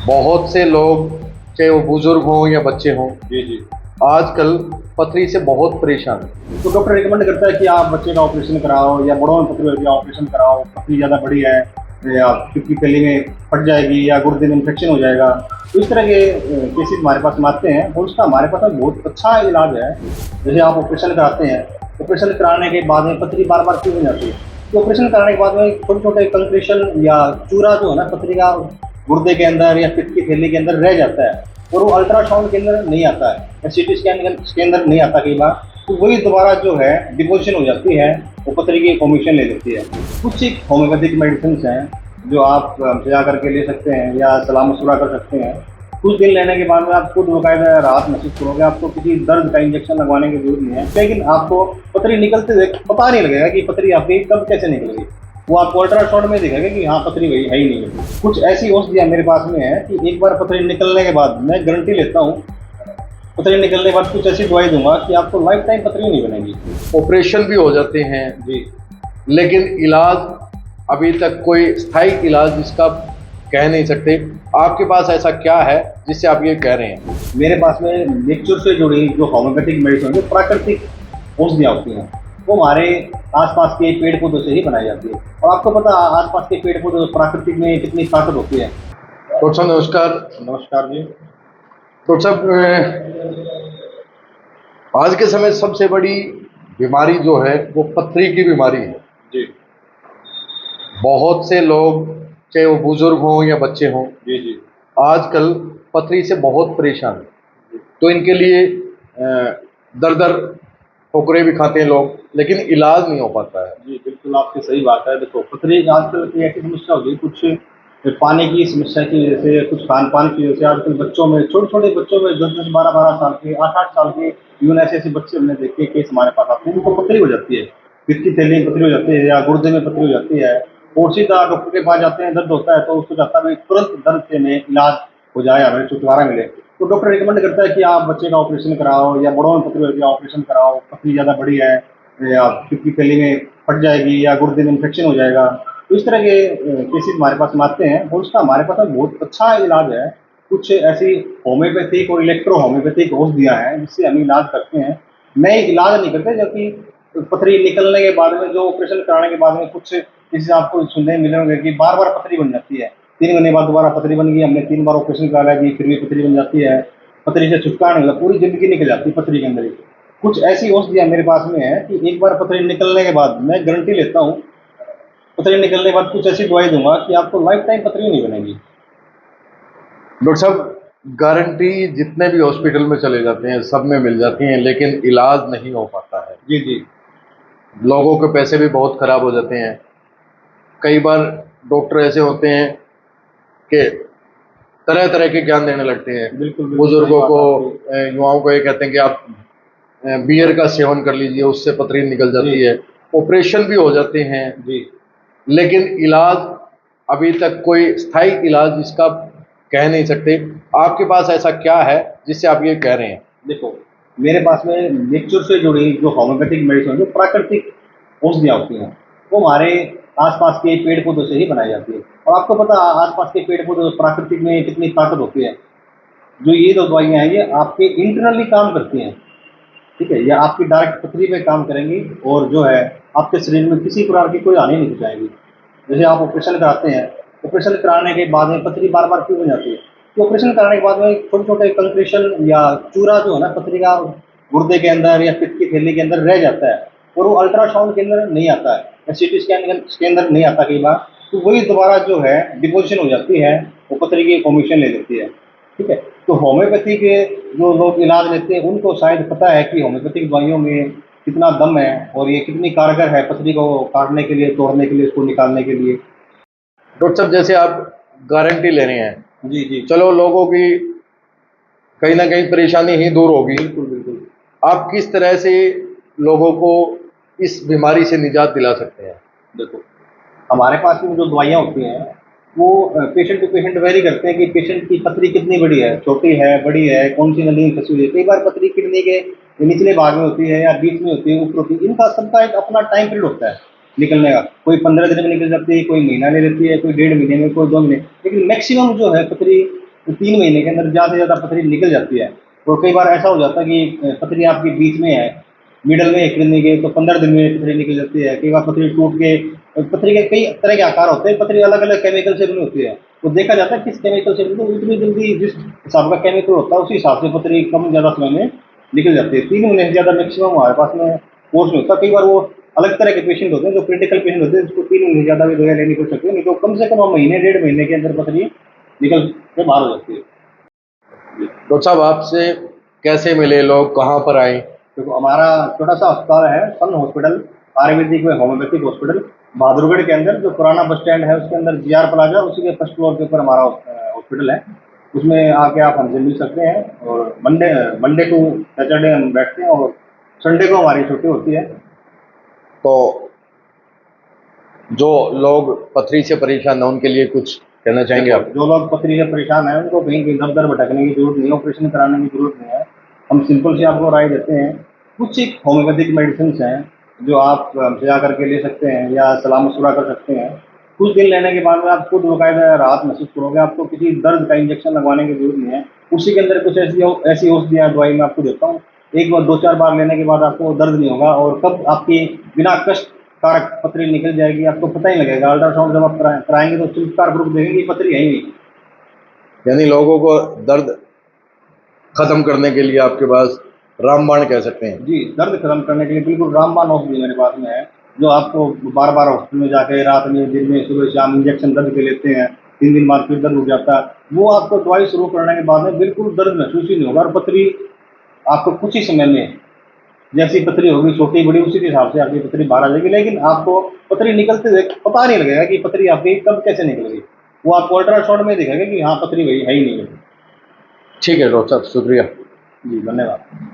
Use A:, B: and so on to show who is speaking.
A: बहुत से लोग, चाहे वो बुजुर्ग हों या बच्चे हों,
B: जी जी।
A: आजकल पथरी से बहुत परेशान हैं।
B: तो डॉक्टर रिकमेंड करता है कि आप बच्चे का ऑपरेशन कराओ या बड़ों में पथरी होगी ऑपरेशन कराओ, पथरी ज़्यादा बड़ी है या पित्त की थैली में फट जाएगी या गुर्दे में इन्फेक्शन हो जाएगा। तो इस तरह के केसेस हमारे पास में आते हैं और उसका हमारे पास में बहुत अच्छा इलाज है। जैसे आप ऑपरेशन कराते हैं, ऑपरेशन कराने के बाद में पथरी बार बार क्यों हो जाती है? तो ऑपरेशन कराने के बाद में छोटे छोटे कंक्रीशन या चूरा जो है ना पथरी का गुर्दे के अंदर या पित्त की थैली के अंदर रह जाता है और वो अल्ट्रासाउंड के अंदर नहीं आता है या सीटी स्कैन के अंदर नहीं आता कई बार। तो वही दोबारा जो है डिपोजिशन हो जाती है, वो पथरी की फॉर्मेशन ले लेती है। कुछ एक होम्योपैथिक मेडिसिन हैं जो आप जा करके ले सकते हैं या सलाह मशवरा कर सकते हैं। कुछ दिन लेने के बाद में आप खुद बाकायदा राहत महसूस करोगे, आपको किसी दर्द का इंजेक्शन लगवाने की जरूरत नहीं है, लेकिन आपको पथरी निकलते देख पता नहीं लगेगा कि पथरी आपकी कब कैसे निकल गई। वो आपको अल्ट्रासाउंड में दिखेगा कि हाँ पथरी वही है ही नहीं। कुछ ऐसी औषधियाँ मेरे पास में है कि एक बार पथरी निकलने के बाद मैं गारंटी लेता हूँ, पथरी निकलने के बाद कुछ ऐसी दवाई दूंगा कि आपको लाइफ टाइम पथरी नहीं बनेगी।
A: ऑपरेशन भी हो जाते हैं
B: जी।
A: लेकिन इलाज अभी तक कोई स्थायी इलाज इसका कह नहीं सकते। आपके पास ऐसा क्या है जिससे आप ये कह रहे हैं?
B: मेरे पास में नेचर से जुड़ी जो होम्योपैथिक मेडिसिन जो प्राकृतिक औषधियाँ होती हैं वो हमारे आसपास के पेड़ पौधों से ही बनाई जाती है। और आपको पता आसपास के पेड़ पौधे प्राकृतिक में कितनी ताकत होती है।
A: डॉक्टर साहब नमस्कार।
B: नमस्कार जी।
A: डॉक्टर साहब, आज के समय सबसे बड़ी बीमारी जो है वो पथरी की बीमारी है।
B: जी
A: बहुत से लोग, चाहे वो बुजुर्ग हों या बच्चे हों,
B: जी। जी
A: आजकल पथरी से बहुत परेशान हैं। तो इनके लिए दर दर ठोकरें भी खाते हैं लोग, लेकिन इलाज नहीं हो पाता है।
B: जी, बिल्कुल आपकी सही बात है। देखो पथरी आजकल की ऐसी समस्या हो गई, कुछ पानी की समस्या की वजह से, कुछ खान-पान की वजह से आजकल बच्चों में, छोटे-छोटे बच्चों में 10-10, 12-12 साल के, 8-8 साल के इवन ऐसे-ऐसे बच्चे हमने देखे केस हमारे पास आते हैं, उनको पथरी हो जाती है। पित्त की थैली में पथरी हो जाती है या गुर्दे में पथरी हो जाती है और सीधा डॉक्टर के पास जाते हैं, दर्द होता है तो उसको चाहता है भाई तुरंत दर्द से में इलाज हो जाए, हमें छुटकारा मिले। तो डॉक्टर रिकमेंड करता है कि आप बच्चे का ऑपरेशन कराओ या बड़ों में पथरी होगी ऑपरेशन कराओ, पथरी ज़्यादा बड़ी है या पित्त की थैली में फट जाएगी या गुर्दे में इन्फेक्शन हो जाएगा। तो इस तरह के केसेस हमारे पास में आते हैं और उसका हमारे पास में बहुत अच्छा इलाज है। कुछ ऐसी होम्योपैथिक और इलेक्ट्रो होम्योपैथिक औषधियाँ हैं जिससे हम इलाज करते हैं। नए इलाज नहीं करते, जबकि पथरी निकलने के बाद में जो ऑपरेशन कराने के बाद में कुछ केसेस आपको सुनने मिले होंगे कि बार-बार पथरी बन जाती है। 3 महीने बाद दोबारा पथरी बन गई, हमने 3 बार ऑपरेशन करा लिया जी, फिर भी पथरी बन जाती है। पथरी से छुटकारा नहीं मिला, पूरी ज़िंदगी निकल जाती है पथरी के अंदर ही। कुछ ऐसी औषधियाँ मेरे पास में है कि एक बार पथरी निकलने के बाद मैं गारंटी लेता हूँ, पथरी निकलने के बाद कुछ ऐसी दवाई दूंगा कि आपको लाइफ टाइम पथरी नहीं बनेगी।
A: डॉक्टर साहब, गारंटी जितने भी हॉस्पिटल में चले जाते हैं सब में मिल जाती हैं, लेकिन इलाज नहीं हो पाता है।
B: जी जी।
A: लोगों के पैसे भी बहुत खराब हो जाते हैं। कई बार डॉक्टर ऐसे होते हैं कि तरह तरह के ज्ञान देने लगते हैं।
B: बिल्कुल
A: बुजुर्गों को, युवाओं को ये कहते हैं कि आप बियर का सेवन कर लीजिए, उससे पथरी निकल जाती है। ऑपरेशन भी हो जाते हैं
B: जी।
A: लेकिन इलाज अभी तक कोई स्थायी इलाज इसका कह नहीं सकते। आपके पास ऐसा क्या है जिससे आप ये कह रहे हैं?
B: देखो मेरे पास में नेचर से जुड़ी जो होम्योपैथिक मेडिसिन जो प्राकृतिक औषधियाँ होती हैं वो हमारे आसपास के पेड़ पौधों से ही बनाई जाती है। और आपको पता आसपास के पेड़ पौधे प्राकृतिक में कितनी ताकत होती है। जो ये दो दवाइयाँ हैं ये आपके इंटरनली काम करती हैं, ठीक है, ये आपकी डायरेक्ट पथरी पे काम करेंगी और जो है आपके शरीर में किसी प्रकार की कोई हानि नहीं पहुँचाएगी। जैसे आप ऑपरेशन कराते हैं, ऑपरेशन कराने के बाद में पथरी बार बार क्यों हो जाती है? तो ऑपरेशन कराने के बाद में छोटे छोटे कंक्रीशन या चूरा जो है ना पथरी का गुर्दे के अंदर या पित्त की थैली के अंदर रह जाता है और वो अल्ट्रासाउंड के अंदर नहीं आता है या सीटी स्कैन के अंदर नहीं आता कई बार। तो वही दोबारा जो है डिपोजिशन हो जाती है, वो पथरी की फॉर्मेशन ले लेती है, ठीक है। तो होम्योपैथी के जो लोग इलाज लेते हैं उनको शायद पता है कि होम्योपैथिक दवाइयों में कितना दम है और ये कितनी कारगर है पथरी को काटने के लिए, तोड़ने के लिए, उसको निकालने के लिए।
A: डॉक्टर साहब, जैसे आप गारंटी ले रहे हैं,
B: जी जी।
A: चलो लोगों की कहीं ना कहीं परेशानी ही दूर होगी।
B: बिल्कुल बिल्कुल।
A: आप किस तरह से लोगों को इस बीमारी से निजात दिला सकते हैं?
B: देखो हमारे पास में जो दवाइयाँ होती हैं वो पेशेंट टू पेशेंट वेरी करते हैं कि पेशेंट की पथरी कितनी बड़ी है, छोटी है, बड़ी है, कौन सी नली में फंसी हुई है। कई बार पथरी किडनी के निचले भाग में होती है या बीच में होती है, ऊपर होती है। इनका सबका एक अपना टाइम पीरियड होता है निकलने का। कोई 15 दिन में निकल जाती है, कोई महीना ले लेती है, कोई 1.5 महीने में, कोई 2 महीने। लेकिन मैक्सिमम जो है पथरी तो 3 महीने के अंदर ज़्यादा से ज़्यादा पथरी निकल जाती है। और कई बार ऐसा हो जाता है कि पथरी आपके बीच में है, मिडल में एक दिन निकले तो 15 दिन में पथरी निकल जाती है। कई बार पथरी टूट के, पथरी के कई तरह के आकार होते हैं, पथरी अलग-अलग केमिकल से बनी होती है। तो देखा जाता है किस केमिकल से बनी, तो उतनी जल्दी जिस हिसाब का केमिकल होता है उसी हिसाब से पथरी कम ज़्यादा समय में निकल जाती है। 3 महीने से ज़्यादा मैक्सिमम हमारे पास में कोर्स नहीं होता। कई बार वो अलग तरह के पेशेंट होते हैं, जो क्रिटिकल पेशेंट होते हैं, जिसको 3 महीने से ज़्यादा भी दवाई लेनी पड़ सकती है, नहीं तो कम से कम महीने, डेढ़ महीने के अंदर पथरी निकल के बाहर हो जाती है।
A: डॉक्टर साहब आपसे कैसे मिले लोग, कहाँ पर आए?
B: देखो हमारा छोटा-सा अस्पताल है, सन हॉस्पिटल, आयुर्वेदिक व होम्योपैथिक हॉस्पिटल, बहादुरगढ़ के अंदर जो पुराना बस स्टैंड है उसके अंदर जीआर प्लाजा, उसी के फर्स्ट फ्लोर के ऊपर हमारा हॉस्पिटल है। उसमें आके आप हमसे मिल सकते हैं। और मंडे टू सैटरडे हम बैठते हैं और संडे को हमारी छुट्टी होती है।
A: तो जो लोग पथरी से परेशान हैं उनके लिए कुछ कहना चाहेंगे आप?
B: जो लोग पथरी से परेशान हैं उनको कहीं इधर-उधर भटकने की जरूरत नहीं है, ऑपरेशन कराने की जरूरत नहीं है। हम सिंपल सी आपको राय देते हैं। कुछ एक होम्योपैथिक मेडिसिन्स हैं जो आप हमसे आकर के ले सकते हैं या सलाह-मशवरा कर सकते हैं। कुछ दिन लेने के बाद में आप खुद बाकायदा राहत महसूस करोगे। आपको किसी दर्द का इंजेक्शन लगवाने की जरूरत नहीं है। उसी के अंदर कुछ ऐसी औषधियाँ, दवाई मैं आपको देता हूँ। एक बार 2-4 बार लेने के बाद आपको दर्द नहीं होगा और कब आपकी बिना कष्ट कारक पथरी निकल जाएगी आपको पता ही लगेगा। अल्ट्रासाउंड जब आप कराएंगे तो चमत्कार ग्रुप देखेंगे कि पथरी है ही नहीं।
A: यानी लोगों को दर्द खत्म करने के लिए आपके पास रामबाण कह सकते हैं?
B: जी, दर्द खत्म करने के लिए बिल्कुल रामबाण औषधि मेरे पास में है, जो आपको बार-बार हॉस्पिटल में जाके रात में, दिन में, सुबह-शाम इंजेक्शन दर्द के लेते हैं, 3 दिन बाद फिर दर्द उठ जाता है। वो आपको दवाई शुरू करने के बाद में बिल्कुल दर्द महसूस ही नहीं होगा और पथरी आपको कुछ ही समय में, जैसी पथरी होगी छोटी-बड़ी उसी के हिसाब से आपकी पथरी बाहर आ जाएगी, लेकिन आपको पथरी निकलते हुए पता नहीं लगेगा कि पथरी आपकी कब कैसे निकल गई। वो आपको अल्ट्रासाउंड में दिखेगा कि हाँ, पथरी है ही नहीं है।
A: ठीक है डॉक्टर साहब, शुक्रिया।
B: जी, धन्यवाद।